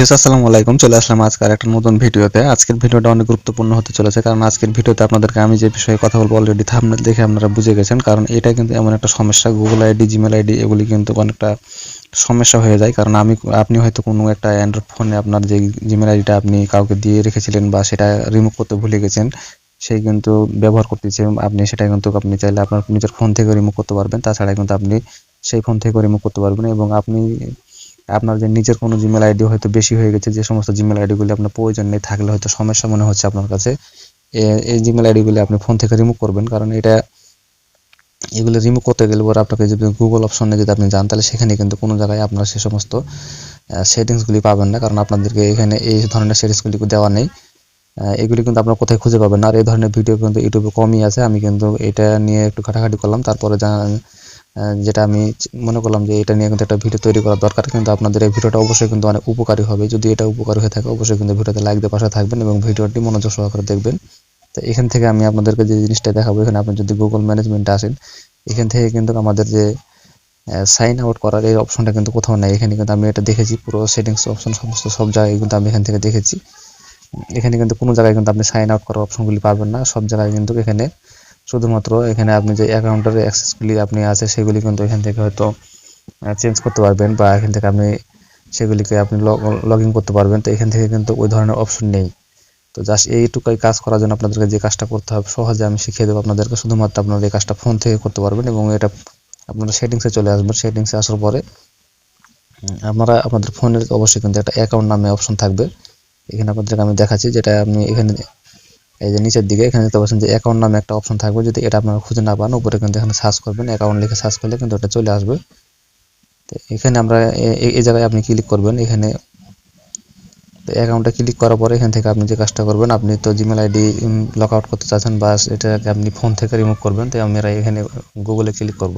আসসালামু আলাইকুম। চলে আসলাম আজকের একটা নতুন ভিডিওতে। আজকের ভিডিওটা অনেক গুরুত্বপূর্ণ হতে চলেছে, কারণ আজকের ভিডিওতে আপনাদেরকে আমি যে বিষয়ে কথা বলবো অলরেডি থাম্বনেল দেখে আপনারা বুঝে গেছেন। কারণ এটা কিন্তু এমন একটা সমস্যা, গুগল আইডি, জিমেল আইডি এগুলি কিন্তু অনেকটা সমস্যা হয়ে যায়। কারণ আপনি হয়তো কোনো একটা অ্যান্ড্রয়েড ফোনে আপনার যে জিমেল আইডিটা আপনি কাউকে দিয়ে রেখেছিলেন বা সেটা রিমুভ করতে ভুলে গেছেন, সেই কিন্তু ব্যবহার করতেছে। আপনি সেটা কিন্তু আপনি চাইলে আপনার নিজের ফোন থেকে রিমুভ করতে পারবেন। তাছাড়া কিন্তু আপনি সেই ফোন থেকে রিমুভ করতে পারবেন। এবং আপনি আপনার যে নিজের কোনো জিমেল আইডি হয়তো বেশি হয়ে গেছে, যে সমস্ত জিমেল আইডিগুলি আপনার প্রয়োজন নেই, থাকলে হয়তো সমস্যা মনে হচ্ছে আপনার কাছে, এই জিমেল আইডিগুলি আপনি ফোন থেকে রিমুভ করবেন। কারণ এগুলো রিমুভ করতে গেলে পরে আপনাকে যদি গুগল অপশনে যদি আপনি যান, তাহলে সেখানে কিন্তু কোনো জায়গায় আপনার সে সমস্ত সেটিংসগুলি পাবেন না। কারণ আপনাদেরকে এখানে এই ধরনের সেটিংসগুলি দেওয়া নেই। এগুলি কিন্তু আপনার কোথায় খুঁজে পাবেন না। আর এই ধরনের ভিডিও কিন্তু ইউটিউবে কমই আছে। আমি কিন্তু এটা নিয়ে একটু ঘাটাঘাটি করলাম, তারপরে যেটা আমি মনে করলাম যে এটা নিয়ে কিন্তু একটা ভিডিও তৈরি করা দরকার। কিন্তু আপনাদের এই ভিডিওটা অবশ্যই কিন্তু অনেক উপকারী হবে। যদি এটা উপকারী হয়ে থাকে, অবশ্যই কিন্তু ভিডিওতে লাইক দিয়ে পাশে থাকবেন এবং ভিডিওটি মনোযোগ সহকারে দেখবেন। তো এখান থেকে আমি আপনাদেরকে যে জিনিসটা দেখাবো, এখানে আপনি যদি গুগল ম্যানেজমেন্টে আসেন, এখান থেকে কিন্তু আমাদের যে সাইন আউট করার এই অপশনটা কিন্তু কোথাও নেই। এখানে কিন্তু আমি এটা দেখেছি, পুরো সেটিংস অপশন সমস্ত সব জায়গায় কিন্তু আমি এখান থেকে দেখেছি। এখানে কিন্তু কোনো জায়গায় কিন্তু আপনি সাইন আউট করার অপশনগুলি পাবেন না। সব জায়গায় কিন্তু এখানে শুধুমাত্র এখানে আপনি যে অ্যাকাউন্টের অ্যাক্সেসগুলি আপনি আছে, সেগুলি কিন্তু এখান থেকে হয়তো চেঞ্জ করতে পারবেন, বা এখান থেকে আপনি সেগুলিকে আপনি লগ ইন করতে পারবেন। তো এখান থেকে কিন্তু ওই ধরনের অপশন নেই। তো জাস্ট এইটুকুই কাজ করার জন্য আপনাদেরকে যে কাজটা করতে হবে সহজে আমি শিখিয়ে দেবো আপনাদেরকে। শুধুমাত্র আপনারা এই কাজটা ফোন থেকে করতে পারবেন, এবং এটা আপনারা সেটিংসে চলে আসবেন। সেটিংসে আসার পরে আপনারা আপনাদের ফোনের অবশ্যই কিন্তু একটা অ্যাকাউন্ট নামে অপশন থাকবে। এখানে আপনাদেরকে আমি দেখাচ্ছি, যেটা আপনি এখানে এই যে নিচের দিকে এখানে দেখতে পাচ্ছেন যে অ্যাকাউন্ট নামে একটা অপশন থাকবে। যদি এটা আপনারা খুঁজে না পান, উপরে কিন্তু এখানে সার্চ করবেন, অ্যাকাউন্ট লিখে সার্চ করলে কিন্তু এটা চলে আসবে। তো এখানে আমরা এই জায়গায় আপনি ক্লিক করবেন। এখানে অ্যাকাউন্টে ক্লিক করার পরে এখান থেকে আপনি যে কাজটা করবেন, আপনি তো জিমেল আইডি লক আউট করতে চাচ্ছেন বা এটাকে আপনি ফোন থেকে রিমুভ করবেন। তো আমরা এখানে গুগলে ক্লিক করব।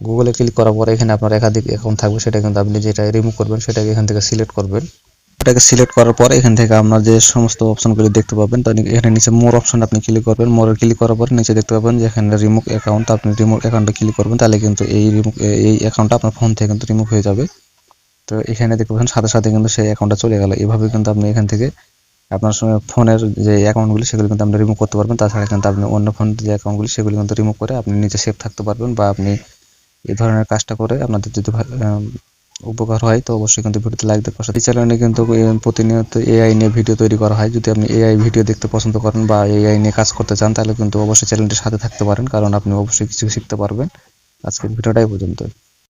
গুগলে ক্লিক করার পরে এখানে আপনার একাধিক অ্যাকাউন্ট থাকবে, সেটা কিন্তু আপনি যেটা রিমুভ করবেন সেটাকে এখান থেকে সিলেক্ট করবেন। এটাকে সিলেক্ট করার পর এখান থেকে আপনার যে সমস্ত অপশনগুলি দেখতে পাবেন, তার এখানে নিচে মোর অপশন আপনি ক্লিক করবেন। মোরে ক্লিক করার পর নিচে দেখতে পাবেন যে এখানে রিমুভ অ্যাকাউন্ট, আপনি রিমুভ অ্যাকাউন্টে ক্লিক করবেন। তাহলে কিন্তু এই অ্যাকাউন্টটা আপনার ফোন থেকে কিন্তু রিমুভ হয়ে যাবে। তো এখানে দেখতে পাচ্ছেন সাথে সাথে কিন্তু সেই অ্যাকাউন্টটা চলে গেল। এভাবে কিন্তু আপনি এখান থেকে আপনার ফোনের যে অ্যাকাউন্টগুলি সেগুলো কিন্তু আপনি রিমুভ করতে পারবেন। তাছাড়া কিন্তু আপনি অন্য ফোনের যে অ্যাকাউন্টগুলি সেগুলি কিন্তু রিমুভ করে আপনি নিজে সেভ থাকতে পারবেন। বা আপনি এই ধরনের কাজটা করে আপনাদের যদি উপকার হয়, তো অবশ্যই কিন্তু ভিডিওতে লাইক দিয়ে পাশে। এই চ্যানেলে কিন্তু প্রতিনিয়ত এআই নিয়ে ভিডিও তৈরি করা হয়। যদি আপনি এআই ভিডিও দেখতে পছন্দ করেন বা এআই নিয়ে কাজ করতে চান, তাহলে কিন্তু অবশ্যই চ্যানেলটির সাথে থাকতে পারেন, কারণ আপনি অবশ্যই কিছু শিখতে পারবেন। আজকের ভিডিওটাই পর্যন্ত।